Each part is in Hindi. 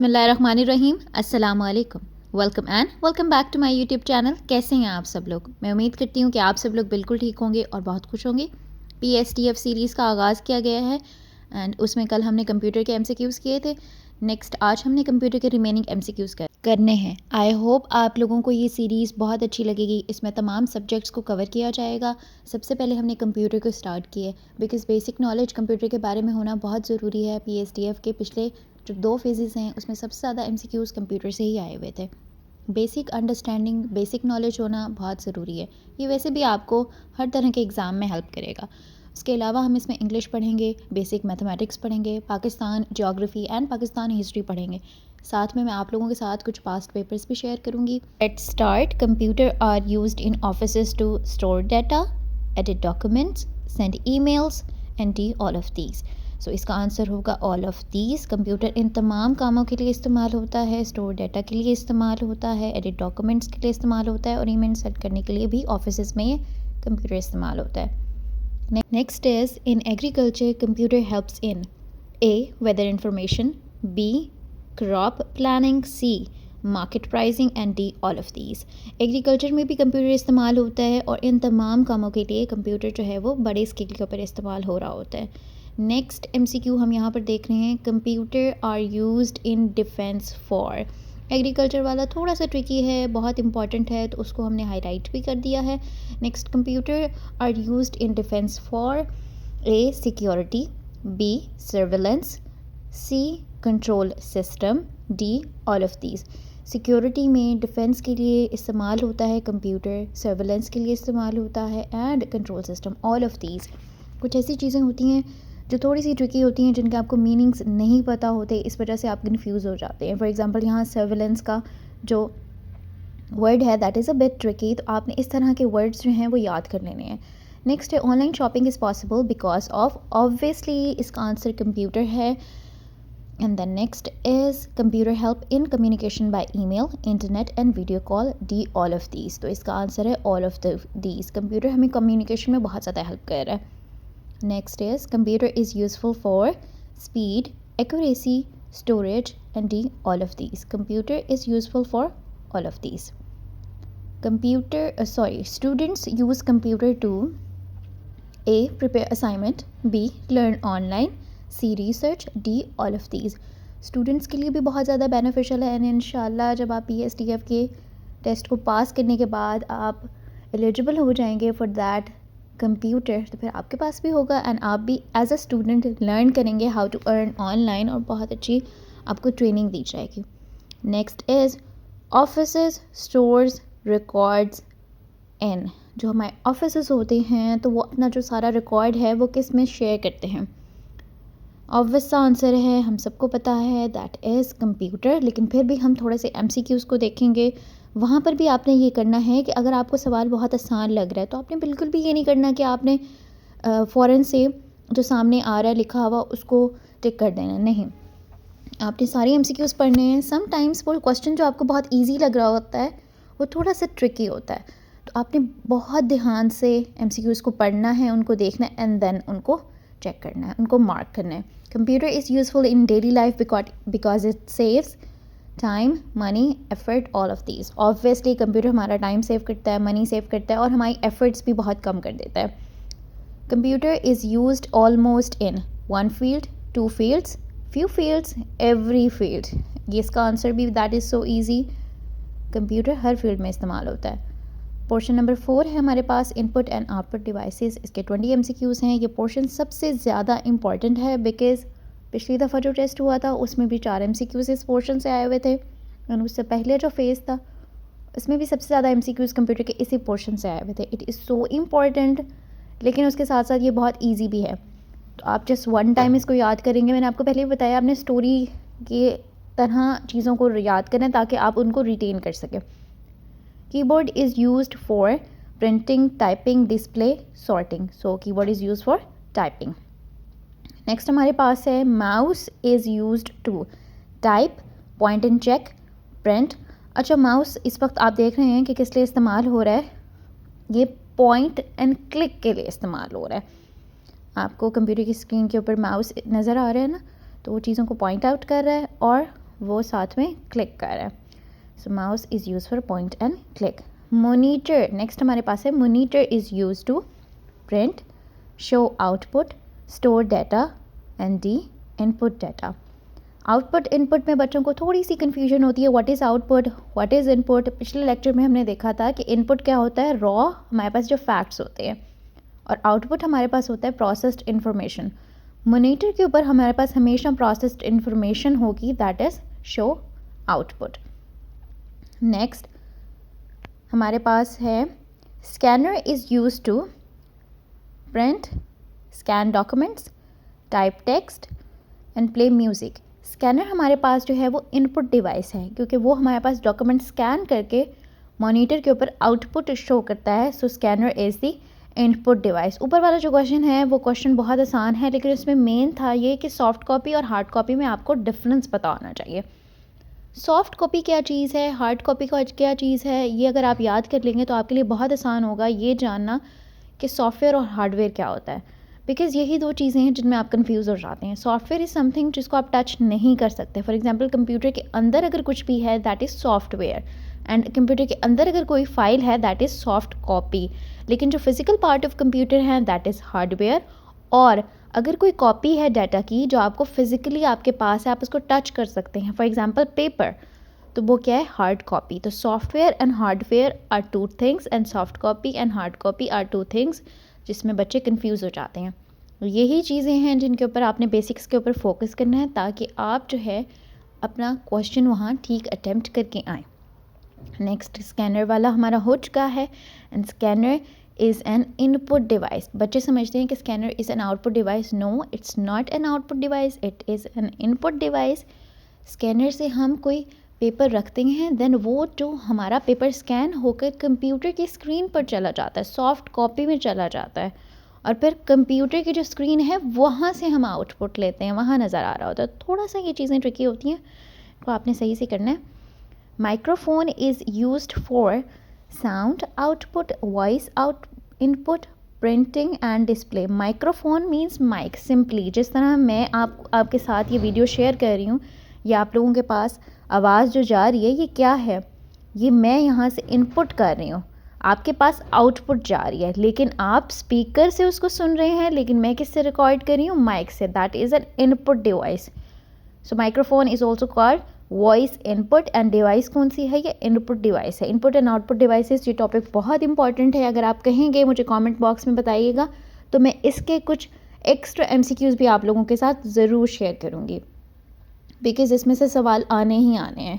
बिस्मिल्लाहिर्रहमानिर्रहीम। अस्सलाम वालेकुम। Welcome back to my YouTube channel. कैसे हैं आप सब लोग? मैं उम्मीद करती हूँ कि आप सब लोग बिल्कुल ठीक होंगे और बहुत खुश होंगे। PSTF सीरीज़ का आगाज़ किया गया है एंड उसमें कल हमने कंप्यूटर के MCQs किए थे। नेक्स्ट आज हमने कंप्यूटर के रिमेनिंग MCQs करने हैं। आई होप आप लोगों को ये सीरीज़ बहुत अच्छी लगेगी। इसमें तमाम सब्जेक्ट्स को कवर किया जाएगा। सबसे पहले हमने कंप्यूटर को स्टार्ट किया बिकॉज़ बेसिक नॉलेज कंप्यूटर के बारे में होना बहुत ज़रूरी है। PSTF के पिछले जो 2 फेजेस हैं उसमें सबसे ज़्यादा MCQs कंप्यूटर से ही आए हुए थे। बेसिक अंडरस्टैंडिंग, बेसिक नॉलेज होना बहुत ज़रूरी है। ये वैसे भी आपको हर तरह के एग्ज़ाम में हेल्प करेगा। उसके अलावा हम इसमें इंग्लिश पढ़ेंगे, बेसिक मैथमेटिक्स पढ़ेंगे, Pakistan geography and Pakistan history पढ़ेंगे। साथ में मैं आप लोगों के साथ कुछ पास्ट पेपर्स भी शेयर करूँगी। Let's start. Computer are used in offices to store data, edit documents, send emails and D all of these. So इसका आंसर होगा ऑल ऑफ दीज। कंप्यूटर इन तमाम कामों के लिए इस्तेमाल होता है। स्टोर डाटा के लिए इस्तेमाल होता है, एडिट डॉक्यूमेंट्स के लिए इस्तेमाल होता है और ईमेल सेंड करने के लिए भी ऑफिस में ये कंप्यूटर इस्तेमाल होता है। Next is in agriculture computer helps in A. Weather information, B. Crop planning, C. Market pricing and D. All of these. Agriculture में भी कंप्यूटर इस्तेमाल होता है और इन तमाम कामों के लिए कंप्यूटर जो है वो बड़े स्केल के ऊपर इस्तेमाल हो रहा होता है। नेक्स्ट MCQ हम यहाँ पर देख रहे हैं, computer are used in defence for. Agriculture वाला थोड़ा सा ट्रिकी है, बहुत इंपॉर्टेंट है तो उसको हमने हाईलाइट भी कर दिया है। Next, computer are used in defence for A. Security, B. Surveillance, C. Control system, D. All of these. Security में डिफेंस के लिए इस्तेमाल होता है कंप्यूटर, सर्वेलेंस के लिए इस्तेमाल होता है and control system, all of these. कुछ ऐसी चीज़ें होती हैं जो थोड़ी सी ट्रिकी होती हैं, जिनके आपको मीनिंग्स नहीं पता होते, इस वजह से आप कन्फ्यूज़ हो जाते हैं। फॉर एग्जांपल यहाँ सर्वेलेंस का जो वर्ड है that is a bit tricky, तो आपने इस तरह के वर्ड्स जो हैं वो याद कर लेने हैं। नेक्स्ट है online shopping is possible because of, obviously इसका आंसर कंप्यूटर है। And then next is computer help in communication by email, internet and video call, D all of these. तो इसका आंसर है ऑल ऑफ दीज। कंप्यूटर हमें कम्युनिकेशन में बहुत ज़्यादा हेल्प कर रहा है। Next is computer is useful for speed, accuracy, storage and D all of these. Computer is useful for all of these. Students use computer to A. prepare assignment, B. learn online, C. research, D. all of these. Students के लिए भी बहुत ज़्यादा बेनिफिशियल है एंड इंशाल्लाह जब आप PSTF के टेस्ट को पास करने के बाद आप एलिजिबल हो जाएंगे फॉर दैट कंप्यूटर, तो फिर आपके पास भी होगा एंड आप भी एज अ स्टूडेंट लर्न करेंगे हाउ टू अर्न ऑनलाइन और बहुत अच्छी आपको ट्रेनिंग दी जाएगी। Next is offices stores records in. जो हमारे ऑफिसेज होते हैं तो वो अपना जो सारा रिकॉर्ड है वो किस में शेयर करते हैं? ऑब्वियस सा आंसर है, हम सबको पता है, दैट इज़ कंप्यूटर। लेकिन फिर भी हम थोड़े से MCQs को देखेंगे। वहाँ पर भी आपने ये करना है कि अगर आपको सवाल बहुत आसान लग रहा है तो आपने बिल्कुल भी ये नहीं करना कि आपने फ़ौरन से जो सामने आ रहा है लिखा हुआ उसको टिक कर देना, नहीं। आपने सारे MCQs पढ़ने हैं। समटाइम्स वो क्वेश्चन जो आपको बहुत ईजी लग रहा होता है वो थोड़ा सा ट्रिकी होता है, तो आपने बहुत ध्यान से MCQs को पढ़ना है, उनको देखना है एंड देन उनको चेक करना है, उनको मार्क करना है। Computer is useful in daily life because it saves time, money, effort, all of these. Obviously computer हमारा टाइम सेव करता है, मनी सेव करता है और हमारी एफर्ट्स भी बहुत कम कर देता है। Computer is used almost in 1 field, 2 fields, few fields, every field. ये इसका आंसर भी that is so easy. Computer her field में इस्तेमाल होता है। पोर्शन नंबर 4 है हमारे पास, इनपुट एंड आउटपुट डिवाइसेस। इसके 20 MCQs हैं। ये पोर्शन सबसे ज़्यादा इंपॉर्टेंट है बिकॉज़ पिछली दफ़ा जो टेस्ट हुआ था उसमें भी 4 MCQs इस पोर्शन से आए हुए थे और उससे पहले जो फेज़ था उसमें भी सबसे ज़्यादा MCQs कंप्यूटर के इसी पोर्शन से आए हुए थे। इट इज़ सो इम्पॉर्टेंट, लेकिन उसके साथ साथ ये बहुत ईजी भी है, तो आप जस्ट वन टाइम इसको याद करेंगे। मैंने आपको पहले ही बताया, आपने स्टोरी के तरह चीज़ों को याद करें ताकि आप उनको रिटेन कर सकें। Keyboard is used for printing, typing, display, sorting. So keyboard is used for typing. Next हमारे पास है mouse is used to type, point and check, print. अच्छा, माउस इस वक्त आप देख रहे हैं कि किस लिए इस्तेमाल हो रहा है? ये पॉइंट एंड क्लिक के लिए इस्तेमाल हो रहा है। आपको कंप्यूटर की स्क्रीन के ऊपर माउस नज़र आ रहा है ना, तो वो चीज़ों को पॉइंट आउट कर रहा है और वो साथ में क्लिक कर रहा है. So mouse is use for point and click. Monitor, next हमारे पास है monitor is use to print, show output, store data and D input data. Output input में बच्चों को थोड़ी सी कन्फ्यूजन होती है. What is output, what is input. पिछले लेक्चर में हमने देखा था कि इनपुट क्या होता है, रॉ हमारे पास जो फैक्ट्स होते हैं, और आउटपुट हमारे पास होता है प्रोसेस्ड इन्फॉर्मेशन. मॉनिटर के ऊपर हमारे पास हमेशा प्रोसेस्ड इन्फॉर्मेशन होगी, that is show output. Next हमारे पास है scanner is use to print, scan documents, type text and play music. Scanner हमारे पास जो है वो इनपुट डिवाइस है, क्योंकि वो हमारे पास डॉक्यूमेंट स्कैन करके मॉनिटर के ऊपर आउटपुट शो करता है. So scanner is the input device. ऊपर वाला जो क्वेश्चन है वो क्वेश्चन बहुत आसान है, लेकिन इसमें मेन था ये कि सॉफ्ट कॉपी और हार्ड कॉपी में आपको डिफरेंस पता होना चाहिए. सॉफ्ट कॉपी क्या चीज़ है, हार्ड कॉपी का क्या चीज़ है, ये अगर आप याद कर लेंगे तो आपके लिए बहुत आसान होगा ये जानना कि सॉफ्टवेयर और हार्डवेयर क्या होता है. बिकॉज़ यही दो चीज़ें हैं जिनमें आप कंफ्यूज हो जाते हैं. सॉफ्टवेयर इज़ समथिंग जिसको आप टच नहीं कर सकते. फॉर एग्जांपल कंप्यूटर के अंदर अगर कुछ भी है that is software, and computer के अंदर अगर कोई फाइल है दैट इज़ सॉफ्ट कॉपी. लेकिन जो फिजिकल पार्ट ऑफ कंप्यूटर है दैट इज़ हार्डवेयर. और अगर कोई कॉपी है डाटा की जो आपको फिजिकली आपके पास है, आप उसको टच कर सकते हैं, फॉर एग्जांपल पेपर, तो वो क्या है, हार्ड कॉपी. तो software and hardware are two things, and soft copy and hard copy are two things, जिसमें बच्चे कंफ्यूज हो जाते हैं. यही चीज़ें हैं जिनके ऊपर आपने बेसिक्स के ऊपर फोकस करना है, ताकि आप जो है अपना क्वेश्चन वहाँ ठीक अटेम्प्ट करके आएँ. नेक्स्ट स्कैनर वाला हमारा हो चुका है. And scanner is an input device. बच्चे समझते हैं कि scanner is an output device. No, it's not an output device, it is an input device. Scanner से हम कोई पेपर रखते हैं, देन वो जो हमारा पेपर स्कैन होकर कंप्यूटर की स्क्रीन पर चला जाता है, सॉफ्ट कॉपी में चला जाता है, और फिर कंप्यूटर की जो स्क्रीन है वहाँ से हम आउटपुट लेते हैं, वहाँ नज़र आ रहा होता है. थोड़ा सा ये चीज़ें ट्रिकी होती हैं, तो आपने सही से करना है. Microphone is used for sound output, voice out input, printing and display. Microphone means mic. Simply जिस तरह मैं आपके साथ ये वीडियो शेयर कर रही हूँ, या आप लोगों के पास आवाज़ जो जा रही है ये क्या है, ये मैं यहाँ से इनपुट कर रही हूँ, आपके पास आउटपुट जा रही है, लेकिन आप स्पीकर से उसको सुन रहे हैं, लेकिन मैं किससे रिकॉर्ड कर रही हूँ, माइक से. That is an input device. So microphone is also called voice input, and device कौन सी है, ये इनपुट डिवाइस है. इनपुट एंड आउटपुट डिवाइसेस, ये टॉपिक बहुत इंपॉर्टेंट है. अगर आप कहेंगे मुझे कमेंट बॉक्स में बताइएगा, तो मैं इसके कुछ एक्स्ट्रा MCQs भी आप लोगों के साथ ज़रूर शेयर करूँगी, बिकॉज़ इसमें से सवाल आने ही आने हैं.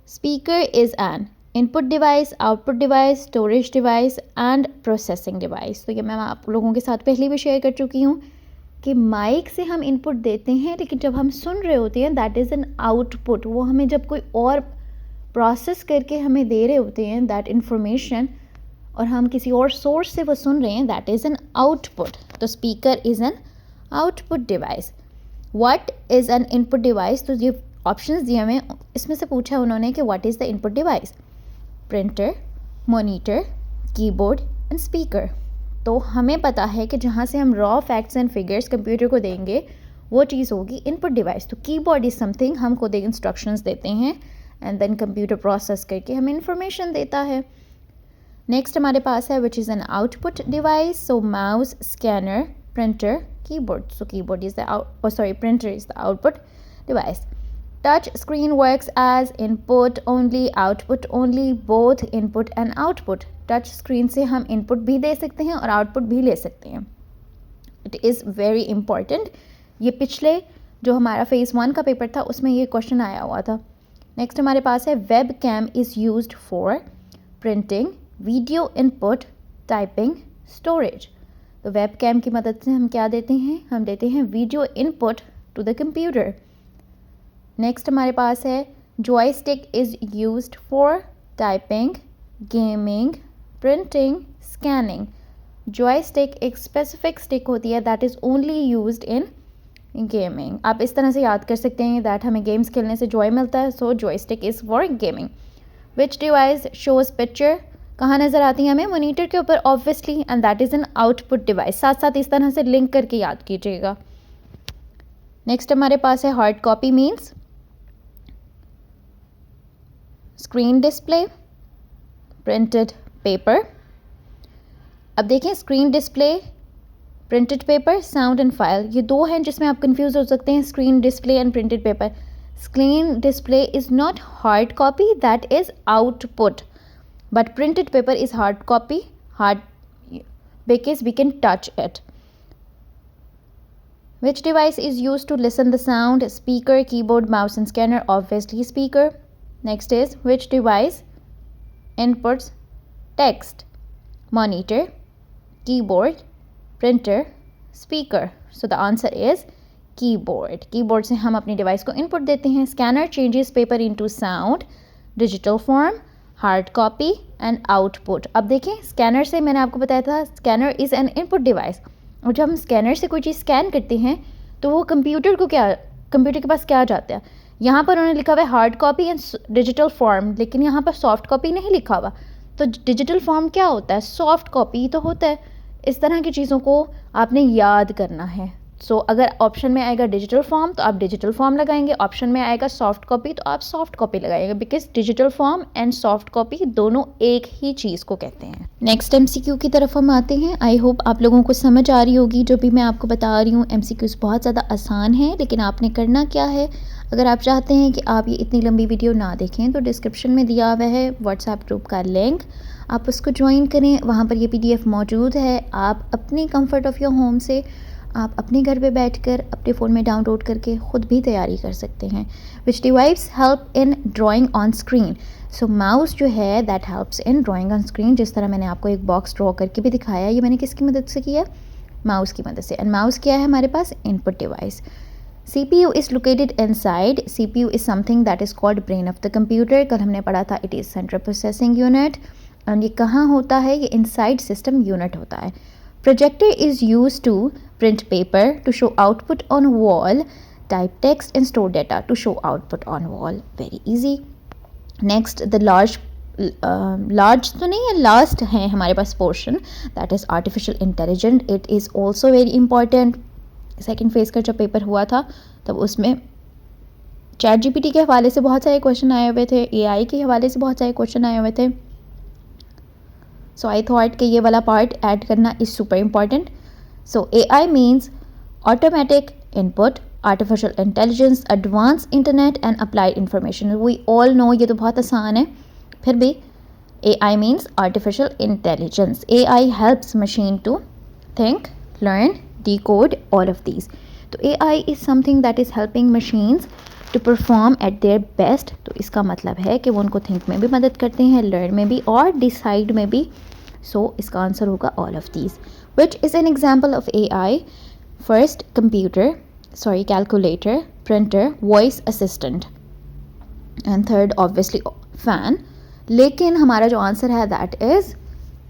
Speaker is an input device, output device, storage device and processing device. तो ये मैं आप लोगों के साथ पहले भी शेयर कर चुकी हूँ कि माइक से हम इनपुट देते हैं, लेकिन जब हम सुन रहे होते हैं दैट इज़ एन आउटपुट. वो हमें जब कोई और प्रोसेस करके हमें दे रहे होते हैं दैट इन्फॉर्मेशन, और हम किसी और सोर्स से वो सुन रहे हैं, दैट इज़ एन आउटपुट. तो speaker is an output device. What is an input device, तो ये ऑप्शंस दिए हमें, इसमें से पूछा उन्होंने कि what is the input device. Printer, monitor, keyboard and speaker. तो हमें पता है कि जहाँ से हम raw facts and figures computer को देंगे वो चीज़ होगी इनपुट डिवाइस. तो कीबोर्ड इज़ समथिंग हम खुद इंस्ट्रक्शंस देते हैं, एंड देन कंप्यूटर प्रोसेस करके हमें इंफॉर्मेशन देता है. नेक्स्ट हमारे पास है which is an output device. So mouse, scanner, printer, keyboard. So keyboard is the printer is the output device. Touch screen works as input only, output only, both input and output. Touch screen से हम input भी दे सकते हैं और output भी ले सकते हैं. It is very important. ये पिछले जो हमारा phase 1 का पेपर था उसमें ये क्वेश्चन आया हुआ था. नेक्स्ट हमारे पास है webcam is used for printing, video input, typing, storage. तो webcam की मदद से हम क्या देते हैं, हम देते हैं video input to the computer. Next हमारे पास है joystick is used for typing, gaming, printing, scanning. Joystick एक स्पेसिफिक स्टिक होती है that is only used in gaming. आप इस तरह से याद कर सकते हैं दैट हमें गेम्स खेलने से जॉय मिलता है, so joystick is for gaming. Which device shows picture, कहाँ नज़र आती है हमें, मॉनिटर के ऊपर obviously, and that is an output device. साथ साथ इस तरह से लिंक करके याद कीजिएगा. नेक्स्ट हमारे पास है hard copy means screen display, printed paper. अब देखें screen display, printed paper, sound and file, ये दो हैं जिसमें आप कंफ्यूज हो सकते हैं, screen display and printed paper. Screen display is not hard copy, that is output, but printed paper is hard copy, hard because we can touch it. Which device is used to listen the sound? Speaker, keyboard, mouse and scanner. Obviously speaker. Next is which device inputs text? Monitor, keyboard, printer, speaker. So the answer is keyboard. Keyboard से हम अपनी device को input देते हैं. Scanner changes paper into sound, digital form, hard copy and output. अब देखें स्कैनर से मैंने आपको बताया था scanner is an input device, और जब हम स्कैनर से कोई चीज़ स्कैन करते हैं तो वो कंप्यूटर के पास क्या जाता है, यहाँ पर उन्होंने लिखा हुआ है hard copy and digital form, लेकिन यहाँ पर सॉफ्ट कॉपी नहीं लिखा हुआ। तो डिजिटल फॉर्म क्या होता है, सॉफ्ट कॉपी तो होता है। इस तरह की चीज़ों को आपने याद करना है। सो अगर ऑप्शन में आएगा डिजिटल फॉर्म तो आप डिजिटल फॉर्म लगाएंगे, ऑप्शन में आएगा सॉफ्ट कॉपी तो आप सॉफ्ट कॉपी लगाएंगे, because digital form and soft copy दोनों एक ही चीज़ को कहते हैं। नेक्स्ट एमसीक्यू की तरफ हम आते हैं। आई होप आप लोगों को समझ आ रही होगी जो भी मैं आपको बता रही हूँ। एमसीक्यूज़ बहुत ज़्यादा आसान है, लेकिन आपने करना क्या है, अगर आप चाहते हैं कि आप ये इतनी लंबी वीडियो ना देखें तो डिस्क्रिप्शन में दिया हुआ है व्हाट्सएप ग्रुप का लिंक, आप उसको ज्वाइन करें। वहाँ पर ये PDF मौजूद है। आप अपनी कंफर्ट ऑफ योर होम से आप अपने घर पे बैठकर अपने फ़ोन में डाउनलोड करके ख़ुद भी तैयारी कर सकते हैं। विच device help in drawing on screen? So mouse जो है that helps in drawing on screen. जिस तरह मैंने आपको एक बॉक्स ड्रॉ करके भी दिखाया, ये मैंने किसकी मदद से किया, माउस की मदद से। एंड माउस क्या है हमारे पास, input device. CPU is located inside. CPU is something that is called brain of the computer. कल हमने पढ़ा था it is central processing unit, and ये कहाँ होता है, ये inside system unit होता है। Projector is used to print paper, to show output on wall, type text and store data, to show output on wall. Very easy. Next the large तो नहीं है, लास्ट है हमारे पास portion, that is artificial intelligent. It is also very important. Second phase का जब पेपर हुआ था तब उसमें चैट GPT के हवाले से बहुत सारे क्वेश्चन आए हुए थे, AI के हवाले से बहुत सारे क्वेश्चन आए हुए थे। सो आई थॉट कि ये वाला पार्ट ऐड करना is super important. So AI means automatic input, artificial intelligence, advance internet and applied information. We all know ये तो बहुत आसान है, फिर भी AI means artificial intelligence. AI helps machine to think, learn, decode, all of these. तो AI is something that is helping machines to perform at their best. तो इसका मतलब है कि वो उनको think में भी मदद करते हैं, learn में भी और decide में भी। So इसका आंसर होगा all of these. Which is an example of AI? First, calculator, printer, voice assistant. And third, obviously, fan. लेकिन हमारा जो आंसर है that is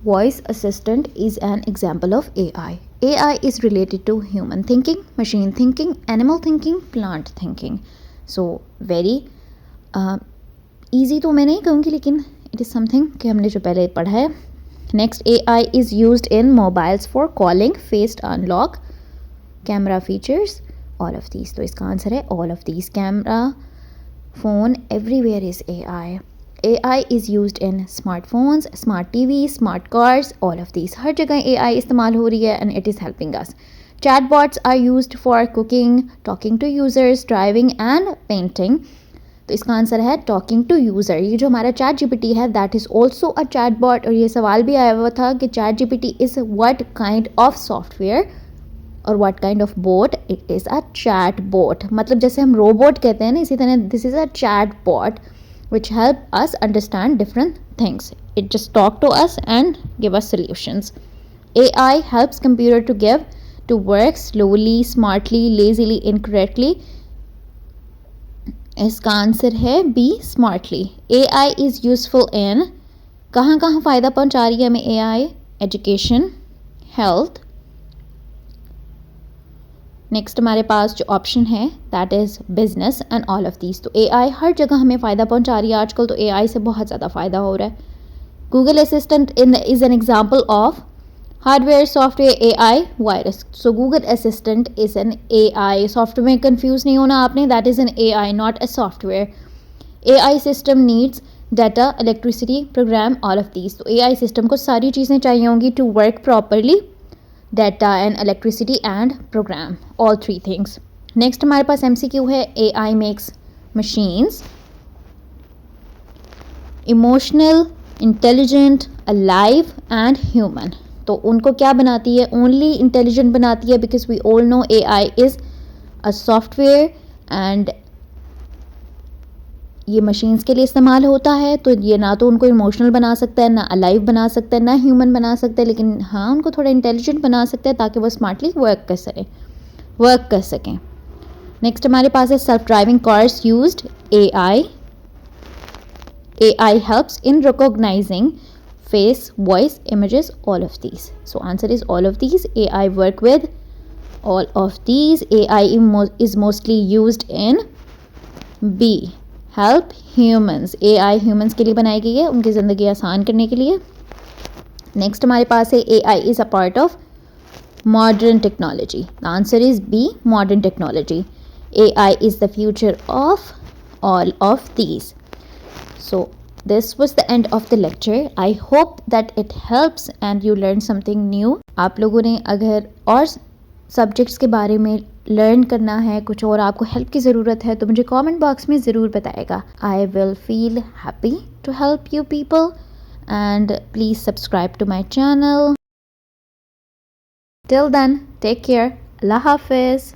voice assistant is an example of AI. AI is related to human thinking, machine thinking, animal thinking, plant thinking. So very easy तो मैं नहीं कहूँगी, लेकिन इट इज़ समथिंग कि हमने जो पहले पढ़ा है. Next, AI is used in mobiles for calling, face unlock, camera features, all of these. तो इसका आंसर है all of these. Camera, phone, everywhere is AI. AI is used in smartphones, smart TVs, smart cars, all of these. हर जगह AI इस्तेमाल हो रही है and it is helping us. Chatbots are used for cooking, talking to users, driving and painting. तो इसका आंसर है talking to user. ये जो हमारा Chat GPT है that is also a chatbot. और ये सवाल भी आया हुआ था कि Chat GPT is what kind of software और what kind of bot? It is a chatbot. मतलब जैसे हम robot कहते हैं ना, इसी तरह this is a chatbot which help us understand different things. It just talk to us and give us solutions. AI helps computer to work slowly, smartly, lazily, incorrectly. इसका आंसर है B, smartly. AI is useful in, कहाँ कहाँ फ़ायदा पहुँचा रही है हमें AI? Education, health. नेक्स्ट हमारे पास जो ऑप्शन है that is business and all of these. तो AI हर जगह हमें फ़ायदा पहुंचा रही है आजकल, तो AI से बहुत ज़्यादा फ़ायदा हो रहा है. Google assistant is an example of hardware, software, AI, virus. So Google assistant is an AI. Software में कंफ्यूज नहीं होना आपने, that is an AI, not a software. AI system needs data, electricity, program, all of these. तो एआई सिस्टम को सारी चीज़ें चाहिए होंगी to work properly, data and electricity and program, all three things. Next हमारे पास एमसीक्यू है, AI makes machines emotional, intelligent, alive and human. तो उनको क्या बनाती है? ओनली इंटेलिजेंट बनाती है, because we all know AI is a software and ये मशीन्स के लिए इस्तेमाल होता है। तो ये ना तो उनको इमोशनल बना सकता है, ना अलाइव बना सकता है, ना ह्यूमन बना सकता है, लेकिन हाँ उनको थोड़ा इंटेलिजेंट बना सकता है ताकि वो स्मार्टली वर्क कर सकें। नेक्स्ट हमारे पास है self driving cars used AI. AI helps in recognizing face, voice, images, all of these. So answer is all of these. AI work with all of these. AI is mostly used in B. Help humans. AI humans के लिए बनाई गई है, उनकी ज़िंदगी आसान करने के लिए। नेक्स्ट हमारे पास है AI is a part of modern technology. The answer is B. Modern technology. AI is the future of all of these. So this was the end of the lecture. I hope that it helps and you learned something new. आप लोगों ने अगर और सब्जेक्ट्स के बारे में लर्न करना है, कुछ और आपको हेल्प की ज़रूरत है, तो मुझे कमेंट बॉक्स में ज़रूर बताएगा. I will feel happy to help you people and please subscribe to my channel. Till then, take care. Allah Hafiz.